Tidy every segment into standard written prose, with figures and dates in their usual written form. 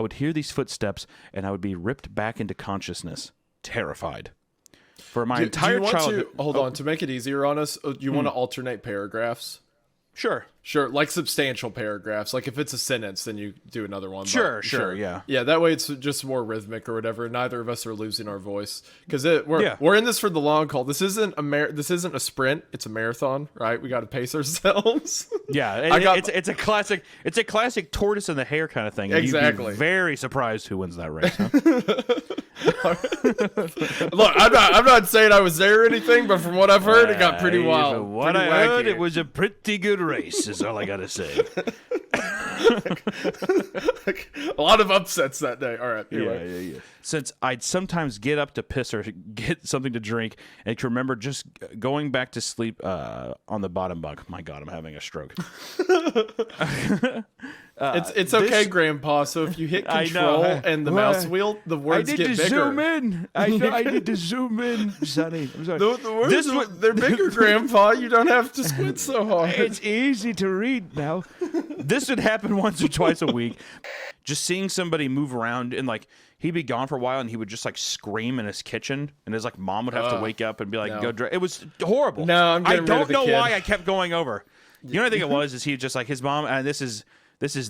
would hear these footsteps, and I would be ripped back into consciousness, terrified. For my entire childhood... Hold on, to make it easier on us, do you want to alternate paragraphs? Sure, like substantial paragraphs. Like if it's a sentence, then you do another one. Sure, yeah. Yeah, that way it's just more rhythmic or whatever. Neither of us are losing our voice because we're in this for the long haul. This isn't a sprint. It's a marathon, right? We got to pace ourselves. Yeah, it's a classic tortoise and the hare kind of thing. And exactly. You'd be very surprised who wins that race. Huh? Look, I'm not saying I was there or anything, but from what I've heard, it got pretty wild. From what I heard, it was a pretty good race, is all I gotta say. A lot of upsets that day. All right. Anyway. Yeah. Since I'd sometimes get up to piss or get something to drink, and I can remember just going back to sleep on the bottom bunk. My God, I'm having a stroke. It's okay, Grandpa. So if you hit Control and the mouse wheel, the words get bigger. Zoom in. I need to zoom in, Sonny. I'm sorry. The words, they're bigger, Grandpa. You don't have to squint so hard. It's easy to read now. This would happen once or twice a week. Just seeing somebody move around and like he'd be gone for a while and he would just like scream in his kitchen and his like mom would have to wake up and be like, go. It was horrible. No, I don't know why I kept going over. You know what I think it was is he just like his mom, and this is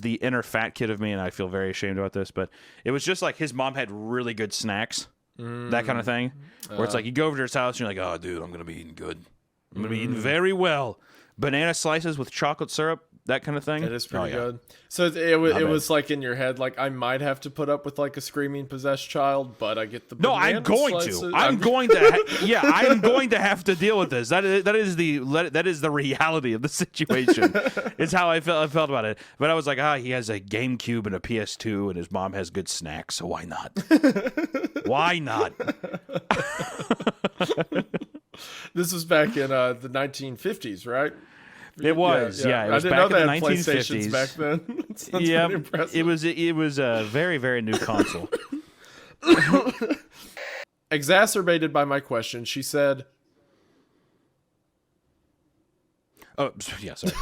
the inner fat kid of me, and I feel very ashamed about this, but it was just like his mom had really good snacks, that kind of thing, where it's like you go over to his house and you're like, oh, dude, I'm going to be eating good. I'm going to be eating very well. Banana slices with chocolate syrup, that kind of thing. It is pretty good. So it was like in your head, like I might have to put up with like a screaming possessed child, but I get the I'm going to. I'm going to have to deal with this. That is the reality of the situation. It's how I felt about it. But I was like, he has a GameCube and a PS2, and his mom has good snacks, so why not? Why not? This was back in the 1950s, right? It was, yeah. It was I didn't back know in they the had 1950s. PlayStations back then. Yeah, pretty impressive. it was a very, very new console. Exacerbated by my question, she said, "Oh, yeah, sorry.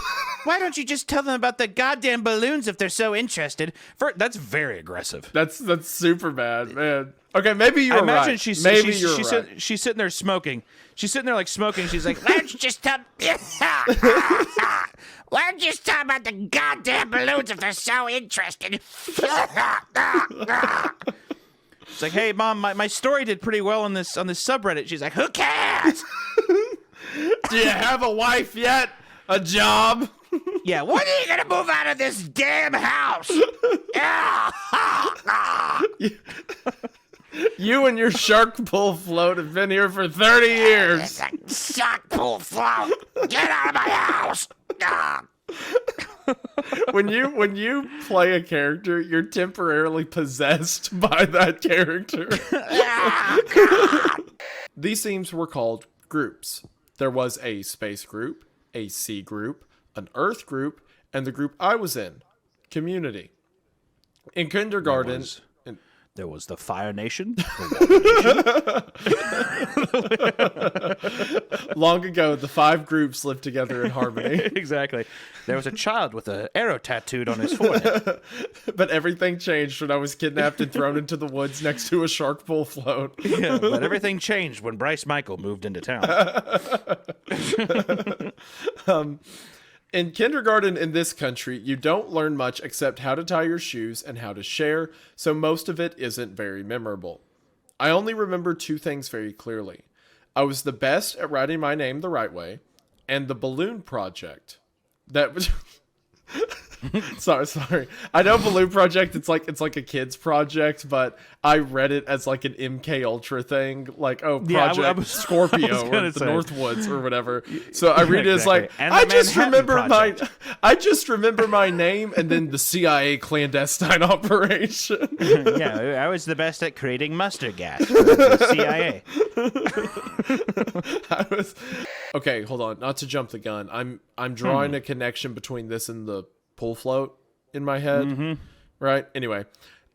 Why don't you just tell them about the goddamn balloons if they're so interested?" That's very aggressive. That's super bad, man. Okay, maybe you're I imagine right. she's sitting there smoking. She's sitting there like smoking. She's like, Why don't you just tell? Why don't you just tell about the goddamn balloons if they're so interested? it's like, hey, Mom, my story did pretty well on this subreddit. She's like, who cares? Do you have a wife yet? A job? Yeah, when are you gonna move out of this damn house? You and your shark pull float have been here for 30 years. It's a shark pull float. Get out of my house. When you play a character, you're temporarily possessed by that character. These themes were called groups. There was a space group, a sea group, an earth group, and the group I was in, community. In kindergarten... There was the Fire Nation. Long ago, the 5 groups lived together in harmony. Exactly. There was a child with an arrow tattooed on his forehead. But everything changed when I was kidnapped and thrown into the woods next to a shark pull float. Yeah, but everything changed when Bryce Michael moved into town. In kindergarten in this country, you don't learn much except how to tie your shoes and how to share, so most of it isn't very memorable. I only remember 2 things very clearly. I was the best at writing my name the right way, and the balloon project. That was... sorry. I know Balloon Project, it's like a kid's project, but I read it as like an MK Ultra thing, like Project Scorpio or the Northwoods or whatever. So I read it as like I just remember my name and then the CIA clandestine operation. Yeah, I was the best at creating mustard gas for the CIA. Okay, hold on, not to jump the gun. I'm drawing a connection between this and the pull float in my head, right? Anyway,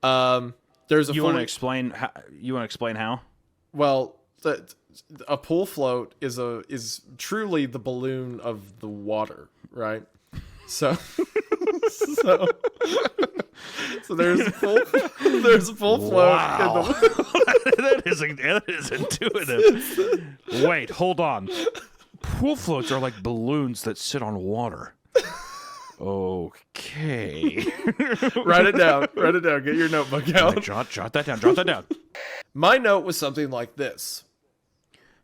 there's a. You want to explain how? Well, a pull float is truly the balloon of the water, right? So, so, so there's a full float. Wow. That is intuitive. Wait, hold on. Pool floats are like balloons that sit on water. Okay. Write it down. Write it down. Get your notebook out. Right, jot that down. Jot that down. My note was something like this.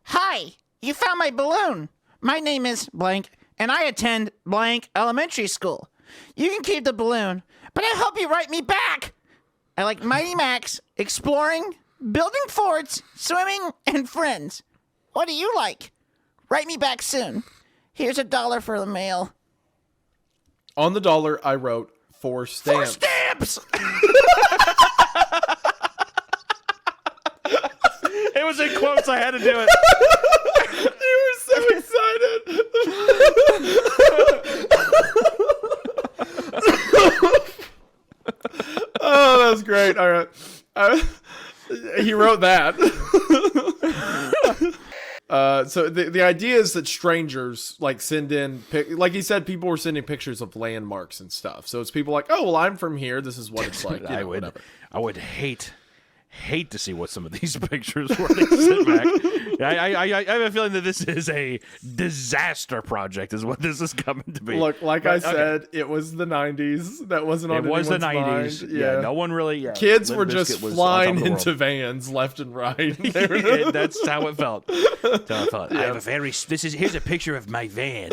Hi, you found my balloon. My name is blank, and I attend blank elementary school. You can keep the balloon, but I hope you write me back. I like Mighty Max, exploring, building forts, swimming, and friends. What do you like? Write me back soon. Here's $1 for the mail. On the dollar, I wrote 4 stamps. 4 stamps! It was in quotes. I had to do it. You were so excited. Oh, that's great. All right. He wrote that. So the idea is that strangers like send in, like he said, people were sending pictures of landmarks and stuff. So it's people like, oh, well, I'm from here. This is what it's like. You know, whatever. I would hate to see what some of these pictures were. They sit back. I have a feeling that this is a disaster project, is what this is coming to be. Look, like I said, it was the 90s. That wasn't on anyone's mind. It was the 90s. Yeah, no one really. Yeah, kids were just flying into vans left and right. That's how it felt. That's how it felt. I have a here's a picture of my van.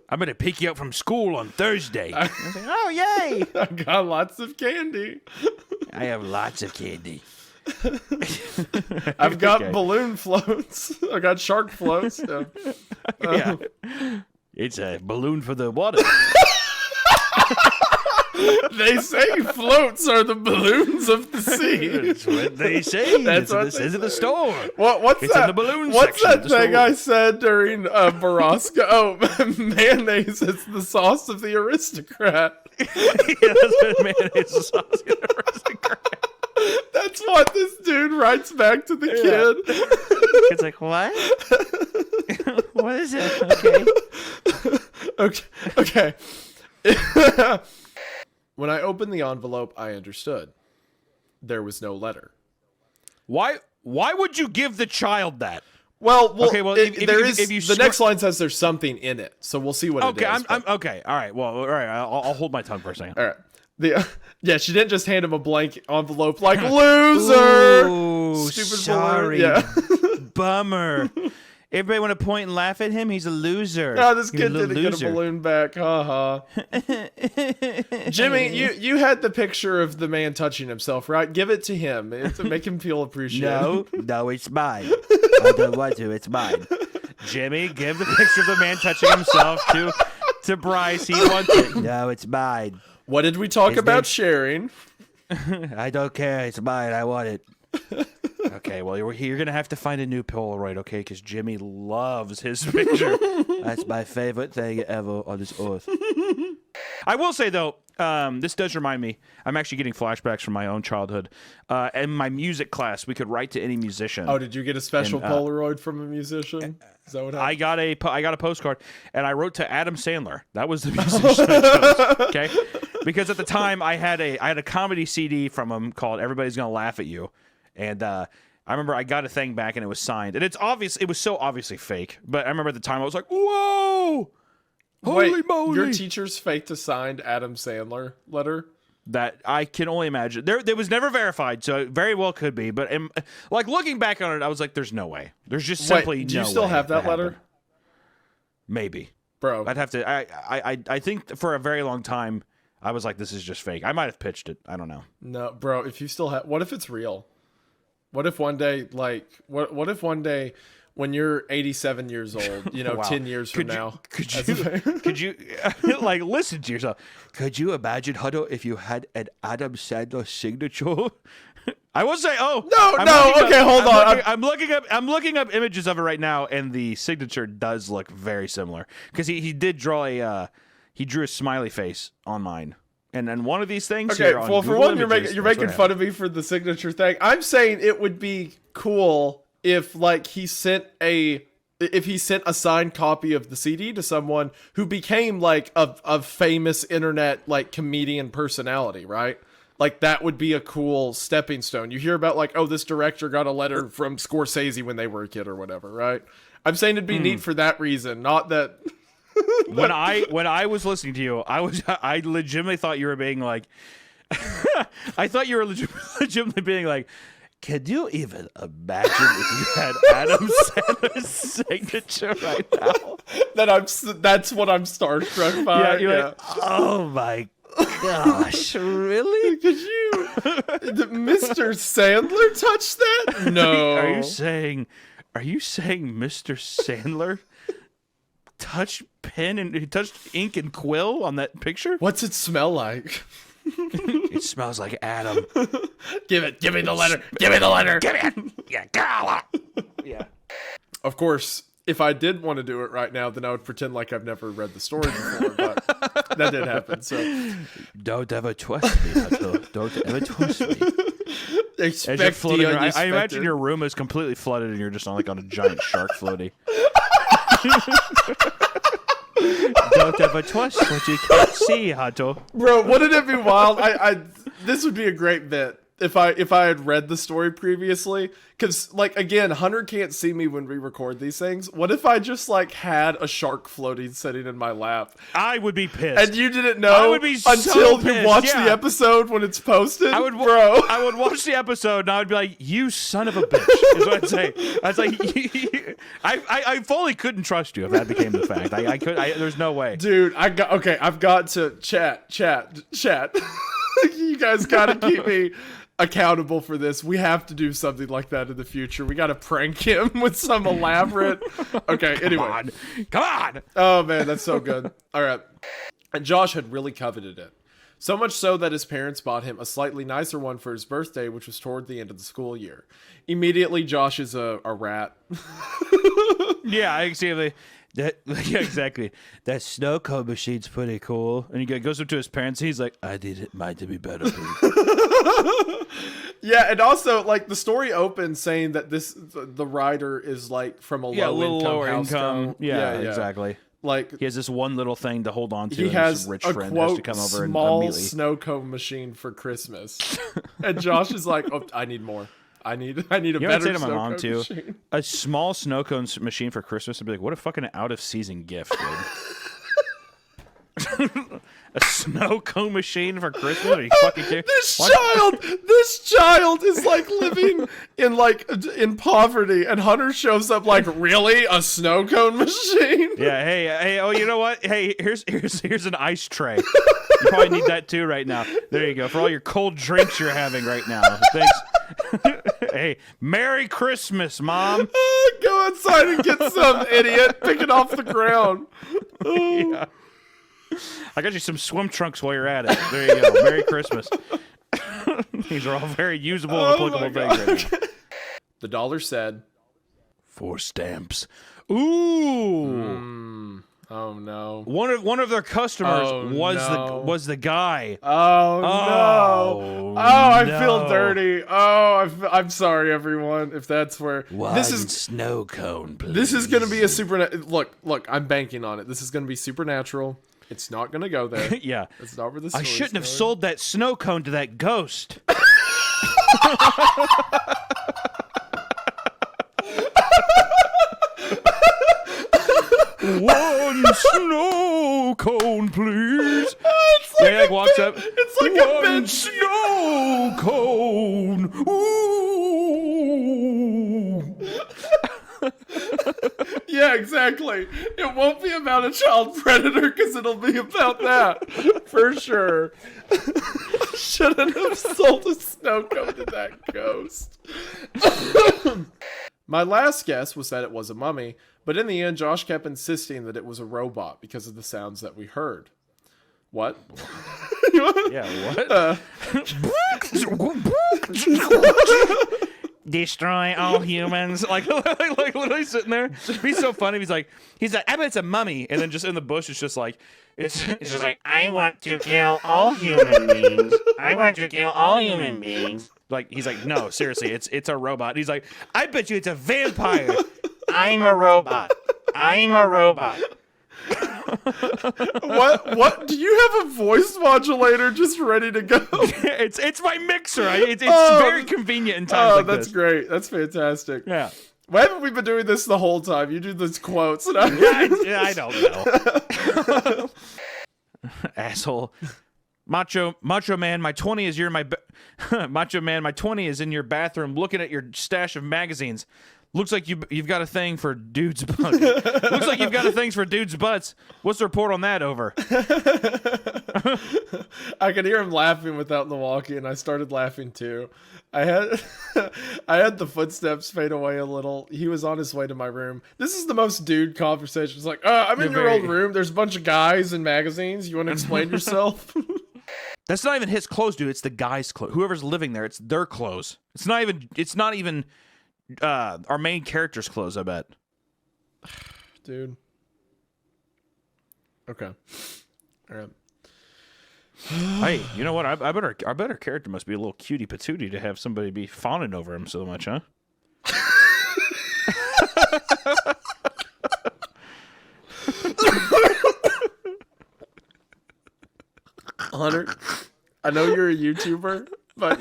I'm going to pick you up from school on Thursday. Oh, yay! I got lots of candy. I have lots of candy. I've got balloon floats. I got shark floats. Yeah. It's a balloon for the water. They say floats are the balloons of the sea. That's what they say. That's what they say in the store. What's it's that? In the balloon What's section that thing I said during Veronica? Oh, mayonnaise. It's the sauce of the aristocrat. Yeah, that's what mayonnaise is sauce of the aristocrat. That's what this dude writes back to the kid. It's like, what? What is it? Okay. When I opened the envelope, I understood. There was no letter. Why would you give the child that? Well, okay, well, the next line says there's something in it, so we'll see what it is. Okay, all right. Well, all right. I'll hold my tongue for a second. All right. She didn't just hand him a blank envelope like loser. Ooh, stupid sorry. balloon. Yeah. Bummer. Everybody want to point and laugh at him? He's a loser. No, this kid didn't get a balloon back. Ha Jimmy, you had the picture of the man touching himself, right? Give it to him to make him feel appreciated. No, it's mine. I don't want to. It's mine. Jimmy, give the picture of the man touching himself to Bryce. He wants it. No, it's mine. What did we talk about sharing? I don't care. It's mine. I want it. Okay, well, you're going to have to find a new Polaroid, okay? Because Jimmy loves his picture. That's my favorite thing ever on this earth. I will say, though, this does remind me, I'm actually getting flashbacks from my own childhood. In my music class, we could write to any musician. Oh, did you get a special Polaroid from a musician? Is that what happened? I got a postcard, and I wrote to Adam Sandler. That was the musician I chose, okay? Because at the time, I had a comedy CD from him called Everybody's Gonna Laugh at You. And I remember I got a thing back and it was signed. And it was so obviously fake. But I remember at the time I was like, whoa! Holy moly! Your teacher's faked a signed Adam Sandler letter? That I can only imagine. There was never verified, so it very well could be. But like looking back on it, I was like, there's no way. There's just simply no way. Do you still have that letter? Happened. Maybe. Bro. I'd have to I think for a very long time I was like, this is just fake. I might have pitched it. I don't know. No, bro, if you still have, what if it's real? What if one day, what if one day when you're 87 years old, wow. 10 years from now. Could you like listen to yourself? Could you imagine, Huddle, if you had an Adam Sandler signature? I will say, hold on. I'm looking up images of it right now, and the signature does look very similar because he did draw he drew a smiley face on mine. And one of these things. Okay, well, for one, you're making fun of me for the signature thing. I'm saying it would be cool if, like, he sent a if he sent a signed copy of the CD to someone who became like a famous internet like comedian personality, right? Like that would be a cool stepping stone. You hear about like, oh, this director got a letter from Scorsese when they were a kid or whatever, right? I'm saying it'd be neat for that reason, not that. When I was listening to you, I legitimately thought you were being like, I thought you were legitimately being like, can you even imagine if you had Adam Sandler's signature right now? That's what I'm starstruck by. Yeah, you're like, oh my gosh, really? Did Mr. Sandler touch that? No. Are you saying Mr. Sandler touched pen and he touched ink and quill on that picture? What's it smell like? It smells like Adam. Give me the letter. Give me the letter. Give it. Yeah, gala. Yeah. Of course, if I did want to do it right now, then I would pretend like I've never read the story before, but that did happen. So don't ever trust me, Otto. Don't ever trust me. As you're floating around, I imagine your room is completely flooded and you're just on a giant shark floaty. Don't ever trust what you can't see, Otto. Bro, wouldn't it be wild? This would be a great bit if I had read the story previously. Because, like, again, Hunter can't see me when we record these things. What if I just, like, had a shark floating sitting in my lap? I would be pissed. And you didn't know I would be until so you pissed, watch yeah. the episode when it's posted? I would, bro. I would watch the episode and I would be like, "You son of a bitch," is what I'd say. I was like, I fully couldn't trust you if that became the fact. There's no way, dude. I've got to chat. You guys gotta keep me accountable for this. We have to do something like that in the future. We gotta prank him with some elaborate. Okay, anyway, come on. Oh man, that's so good. All right, and Josh had really coveted it. So much so that his parents bought him a slightly nicer one for his birthday, which was toward the end of the school year. Immediately, Josh is a rat. Yeah, I see. Yeah, exactly. That snow cone machine's pretty cool. And he goes up to his parents and he's like, I need it mine to be better. Yeah, and also, like, the story opens saying that the writer is, like, from a lower income. Yeah, exactly. Like, he has this one little thing to hold on to. He and has his rich a friend quote, has to come over and small immediately snow cone machine for Christmas. And Josh is like, oh, I need more. I need a better say to my snow mom cone too, machine. a small snow cone machine for Christmas would be like, what a fucking out of season gift, dude. A snow cone machine for Christmas? Are you fucking kidding? This child is like living in poverty, and Hunter shows up like, really, a snow cone machine? Yeah. Hey. Oh, you know what? Hey, here's an ice tray. You probably need that too right now. There you go for all your cold drinks you're having right now. Thanks. Hey, Merry Christmas, Mom. Go outside and get some, idiot. Pick it off the ground. Yeah. I got you some swim trunks while you're at it. There you go. Merry Christmas. These are all very usable and applicable things right now. The dollar said 4 stamps. Ooh. Oh no. One of their customers was the guy. Oh no. Oh, I feel dirty. Oh, I'm sorry, everyone. If that's where this is snow cone, please. This is gonna be a look. I'm banking on it. This is gonna be supernatural. It's not gonna go there. Yeah, it's not where the I shouldn't have sold that snow cone to that ghost. One snow cone, please. He like walks up. It's like one snow cone. Ooh. Yeah, exactly. It won't be about a child predator because it'll be about that for sure. Shouldn't have sold a snow cone to that ghost. My last guess was that it was a mummy, but in the end, Josh kept insisting that it was a robot because of the sounds that we heard. What? Yeah, what? Destroy all humans. Like literally sitting there. It'd be so funny. He's like, I bet it's a mummy. And then just in the bush, it's just like, it's just like, I want to kill all human beings. I want to kill all human beings. Like, he's like, no, seriously, it's a robot. And he's like, I bet you it's a vampire. I'm a robot. I'm a robot. What? Do you have a voice modulator just ready to go? It's my mixer. It's very convenient in times like that's this. great. That's fantastic. Yeah. Why haven't we been doing this the whole time? You do these quotes. And I don't know. Asshole. Macho Man, my 20 is Macho Man, my 20 is in your bathroom looking at your stash of magazines. Looks like you've got a thing for dudes' butts. Looks like you've got a thing for dudes' butts. What's the report on that over? I could hear him laughing without the walkie, and I started laughing too. I had the footsteps fade away a little. He was on his way to my room. This is the most dude conversation. It's like, I'm in your old room. There's a bunch of guys and magazines. You want to explain yourself? That's not even his clothes, dude. It's the guy's clothes. Whoever's living there, it's their clothes. It's not even our main character's clothes, I bet. Dude. Okay. All right. Hey, you know what? I bet our better character must be a little cutie patootie to have somebody be fawning over him so much, huh? Hunter, I know you're a YouTuber, but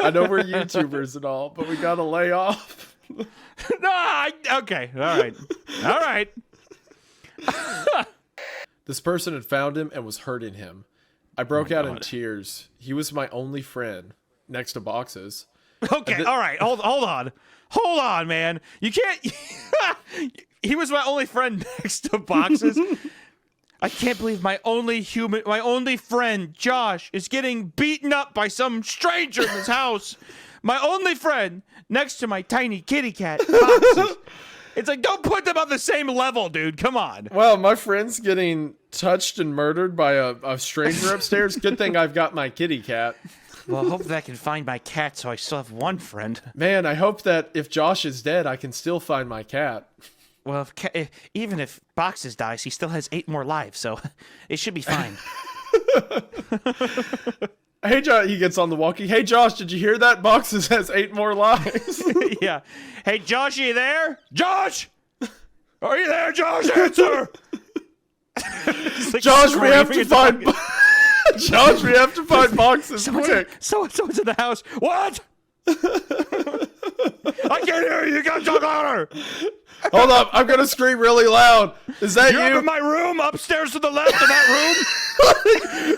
I know we're YouTubers and all, but we gotta lay off. Okay, all right. This person had found him and was hurting him. I broke out in tears. He was my only friend, next to boxes. Okay, all right. Hold on, man. You can't. He was my only friend next to boxes. I can't believe my only friend, Josh, is getting beaten up by some stranger in this house. My only friend next to my tiny kitty cat boxes. It's like, don't put them on the same level, dude. Come on. Well, my friend's getting touched and murdered by a stranger upstairs. Good thing I've got my kitty cat. Well, hopefully I can find my cat so I still have one friend. Man, I hope that if Josh is dead, I can still find my cat. Well, even if Boxes dies, he still has 8 more lives, so it should be fine. Hey, Josh, he gets on the walkie. Hey, Josh, did you hear that? Boxes has 8 more lives. Yeah. Hey, Josh, are you there? Josh! Are you there, Josh? Answer! Like Josh, we have to find... Josh, we have to find Boxes quick. Someone's in the house. What? I can't hear you. You gotta talk louder. Hold up. I'm going to scream really loud. Is that you? You're in my room, upstairs to the left of that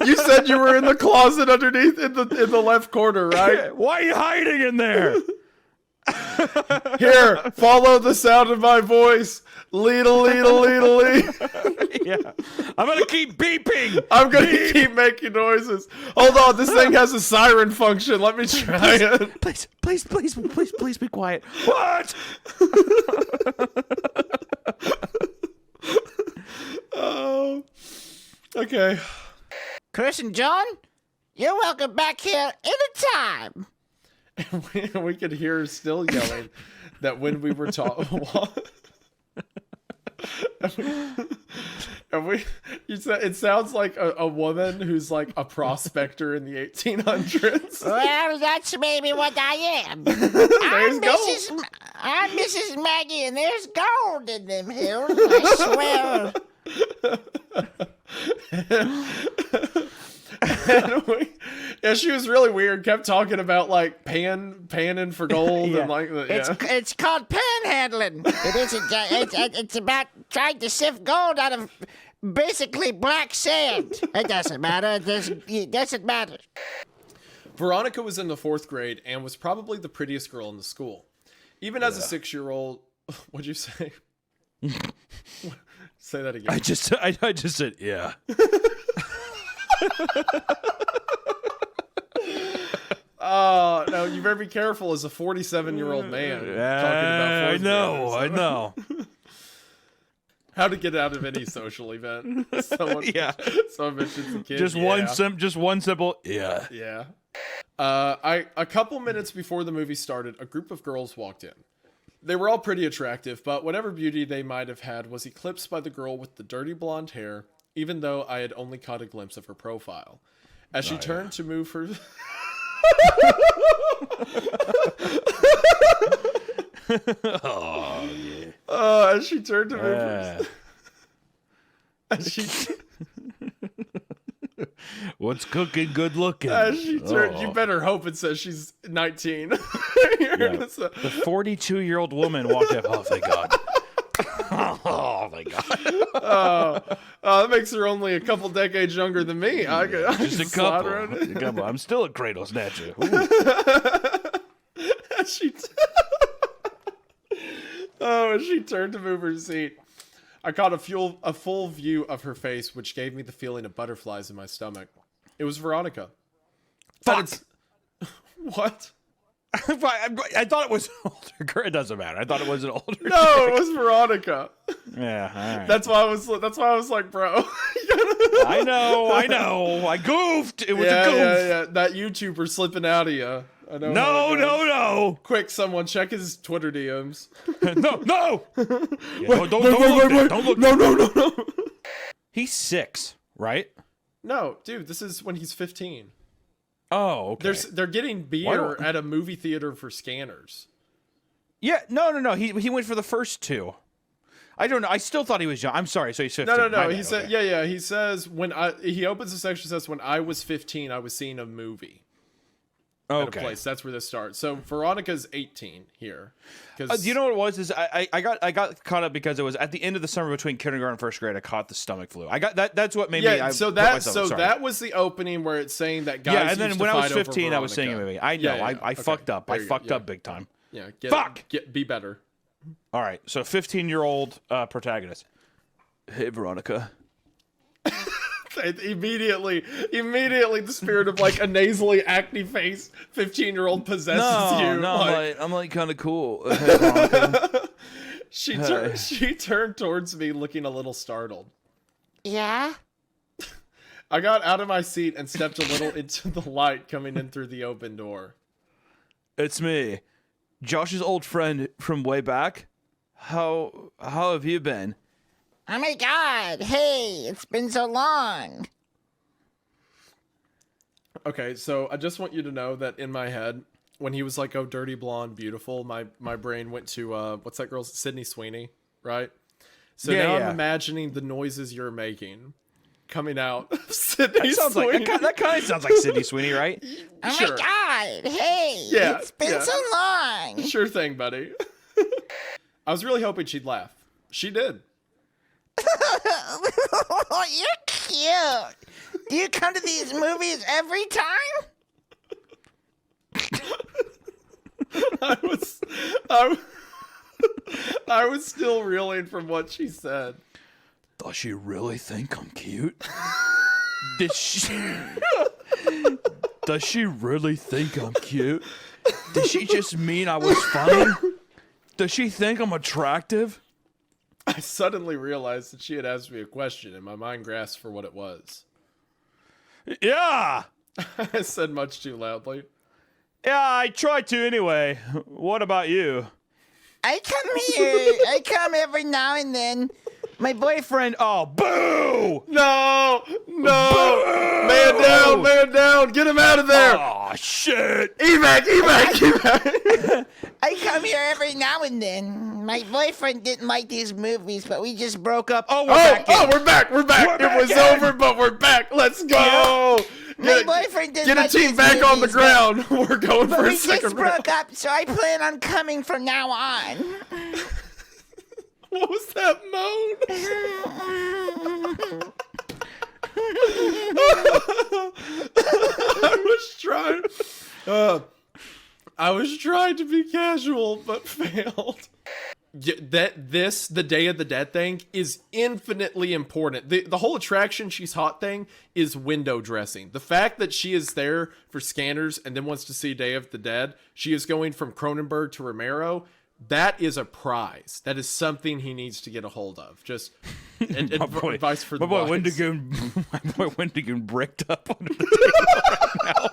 room. You said you were in the closet underneath in the left corner, right? Why are you hiding in there? Here, follow the sound of my voice. Leedle, leedle, leedle, leedle. Yeah. I'm gonna keep beeping. I'm going to keep making noises. Hold on. This thing has a siren function. Let me try it. Please be quiet. What? Oh. Okay. Chris and John, you're welcome back here anytime. We could hear her still yelling that when we were talking. It sounds like a woman who's like a prospector in the 1800s. Well, that's maybe what I am. I'm Mrs. Maggie, and there's gold in them hills, I swear. Yeah, she was really weird. Kept talking about like panning for gold and like It's called panhandling. It's about trying to sift gold out of basically black sand. It doesn't matter. It doesn't matter. Veronica was in the 4th grade and was probably the prettiest girl in the school. Even as a 6-year-old, what'd you say? Say that again. I just said yeah. Oh, no, you better be careful as a 47-year-old man talking about I know. How to get out of any social event. Someone mentions a kid. Just one simple yeah. Yeah. A couple minutes before the movie started, a group of girls walked in. They were all pretty attractive, but whatever beauty they might have had was eclipsed by the girl with the dirty blonde hair, even though I had only caught a glimpse of her profile. As she turned to move her... Oh, yeah. As she turned to move her... As she... What's cooking, good looking? As she turned... You better hope it says she's 19. The 42-year-old woman walked up. Oh, thank God. Oh, my God. That makes her only a couple decades younger than me. Just a couple. I'm still a cradle snatcher. As she turned to move her seat, I caught a full view of her face, which gave me the feeling of butterflies in my stomach. It was Veronica. Fuck. What? I thought it was an older girl. It doesn't matter. I thought it was an older girl. No, it was Veronica. Yeah, all right. That's why I was like, bro. I know. I goofed. It was a goof. Yeah. That YouTuber slipping out of you. I know. No. Quick, someone check his Twitter DMs. No. Yeah, don't look. No. He's 6, right? No, dude, this is when he's 15. Oh, okay. They're getting beer at a movie theater for scanners. Yeah, no. He went for the first 2. I don't know. I still thought he was young. I'm sorry. So he's 15. No. He said, yeah. He says he opens the section, says when I was 15, I was seeing a movie. At a place. That's where this starts. So Veronica's 18 here. You know what it was? Is I got caught up because it was at the end of the summer between kindergarten and first grade. I caught the stomach flu. I got that. That's what made me. That was the opening where it's saying that guys. Yeah, and then used when to I was fight 15, over I was seeing a movie. I know. I fucked up. I fucked up big time. Yeah. Be better. All right. So 15-year-old protagonist. Hey, Veronica. Immediately the spirit of like a nasally acne face 15-year-old possesses you. No, I'm like kind of cool. She turned towards me looking a little startled. Yeah? I got out of my seat and stepped a little into the light coming in through the open door. It's me, Josh's old friend from way back. How have you been? Oh my God, hey, it's been so long. Okay, so I just want you to know that in my head, when he was like, oh, dirty blonde, beautiful, my brain went to, what's that girl's, Sydney Sweeney, right? So now I'm imagining the noises you're making coming out of Sydney Sweeney. That kind of sounds like Sydney Sweeney, right? Oh Sure. my God, hey, Yeah, it's been so long. Sure thing, buddy. I was really hoping she'd laugh. She did. You're cute. Do you come to these movies every time? I was still reeling from what she said. Does she really think I'm cute? Does she really think I'm cute? Did she just mean I was funny? Does she think I'm attractive? I suddenly realized that she had asked me a question, and my mind grasped for what it was. Yeah! I said much too loudly. Yeah, I try to anyway. What about you? I come every now and then. My boyfriend. Oh, boo! No! Boo! Man down! Get him out of there! Oh, shit! Evac! I come here every now and then. My boyfriend didn't like these movies, but we just broke up. We're back. We're back! It was over, but we're back! Let's go! My boyfriend didn't Get a like team these back on the movies, ground! We're going but for a we second just round. broke up, so I plan on coming from now on. What was that moan? I was trying to be casual, but failed. The Day of the Dead thing is infinitely important. The whole attraction she's hot thing is window dressing. The fact that she is there for scanners and then wants to see Day of the Dead, she is going from Cronenberg to Romero. That is a prize. That is something he needs to get a hold of. Just advice for the boy wise. My boy Wendigoon bricked up under the table right now.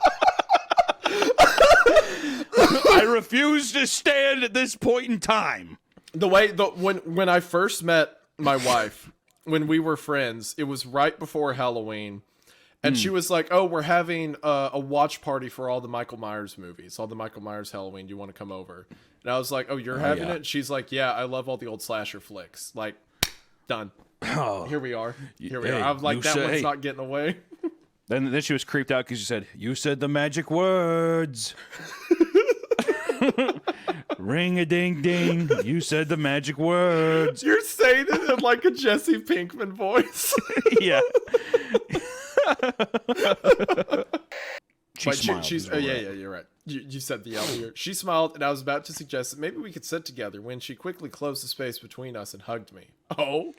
I refuse to stand at this point in time. When I first met my wife, when we were friends, it was right before Halloween, And she was like, "Oh, we're having a watch party for all the Michael Myers movies, all the Michael Myers Halloween. Do you want to come over?" And I was like, "Oh, you're having it?" And she's like, "Yeah, I love all the old slasher flicks." Like, done. Oh. Here we are. Here we Hey, are. I was like, that say- one's not getting away. Then she was creeped out because you said, "You said the magic words." Ring a ding ding. You said the magic words. You're saying it in like a Jesse Pinkman voice. Yeah. But smiled, she's is what yeah, we're yeah, at. you're right. You said the L here. She smiled, and I was about to suggest that maybe we could sit together when she quickly closed the space between us and hugged me. Oh?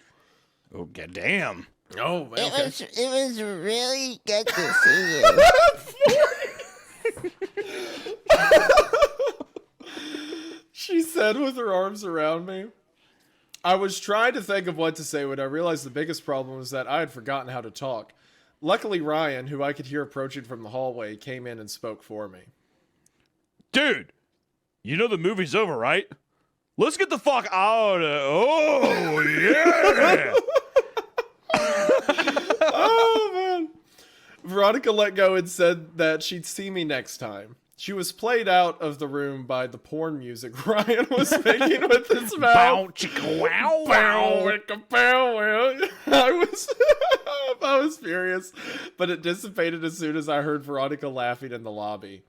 Oh, goddamn. Oh, man. Okay. It was really good to see you. She said with her arms around me. I was trying to think of what to say when I realized the biggest problem was that I had forgotten how to talk. Luckily, Ryan, who I could hear approaching from the hallway, came in and spoke for me. Dude, you know the movie's over, right? Let's get the fuck out of... Oh, yeah! Oh, man. Veronica let go and said that she'd see me next time. She was played out of the room by the porn music Ryan was making with his mouth. Bow, chicka, wow, Bow, wow. wicka, bow, wow. I was furious, but it dissipated as soon as I heard Veronica laughing in the lobby.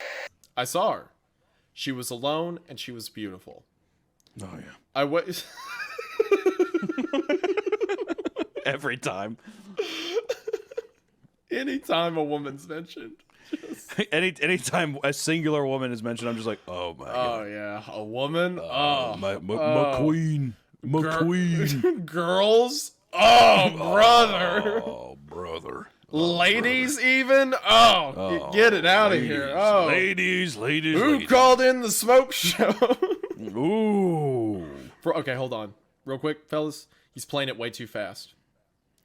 I saw her. She was alone and she was beautiful. Oh, yeah. I went. Every time. Anytime a woman's mentioned. Anytime a singular woman is mentioned, I'm just like, oh, my God. Oh yeah, a woman. Oh, My queen. My queen. Girls. Oh, brother. Oh, brother. Ladies, even. Oh, get it out of here. Oh, Ladies. who called in the smoke show? Ooh. Okay, hold on, real quick, fellas. He's playing it way too fast.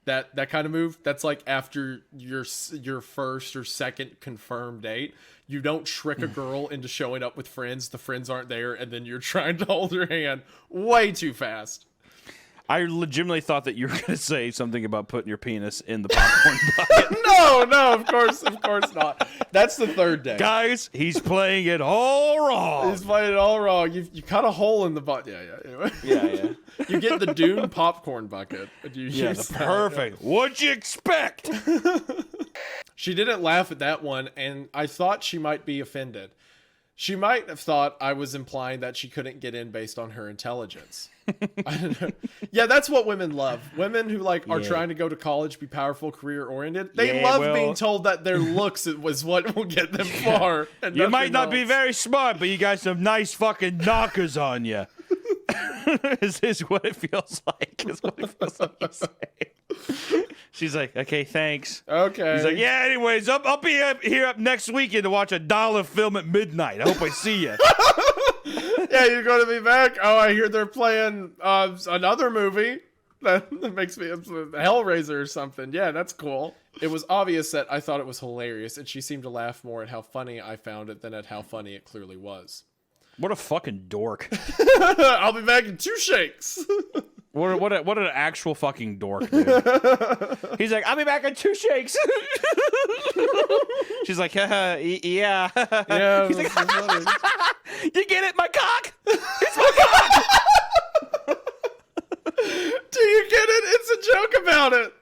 That kind of move, that's like after your first or second confirmed date. You don't trick a girl into showing up with friends. The friends aren't there, and then you're trying to hold her hand. Way too fast. I legitimately thought that you were going to say something about putting your penis in the popcorn bucket. No, of course not. That's the third day. Guys, he's playing it all wrong. He's playing it all wrong. You cut a hole in the bucket. Yeah. Anyway. Yeah. You get the Dune popcorn bucket. And you Yeah, use the that. perfect. What'd you expect? She didn't laugh at that one, and I thought she might be offended. She might have thought I was implying that she couldn't get in based on her intelligence. I don't know. Yeah, that's what women love. Women who are Yeah. trying to go to college, be powerful, career oriented. They Yeah, love well- being told that their looks was what will get them far. And You might nothing not be else. very smart, but you got some nice fucking knockers on you. is what it feels like. Is what it feels like you say. She's like, okay, thanks. Okay. He's like, yeah, anyways, I'll be here up next weekend to watch a dollar film at midnight. I hope I see you. Yeah, you're going to be back. Oh, I hear they're playing another movie that makes me Hellraiser or something. Yeah, that's cool. It was obvious that I thought it was hilarious, and she seemed to laugh more at how funny I found it than at how funny it clearly was. What a fucking dork. I'll be back in 2 shakes. What an actual fucking dork, dude. He's like, I'll be back in 2 shakes. She's like, yeah. Yeah, He's like, that's funny. you get it, my cock? It's my cock. Do you get it? It's a joke about it.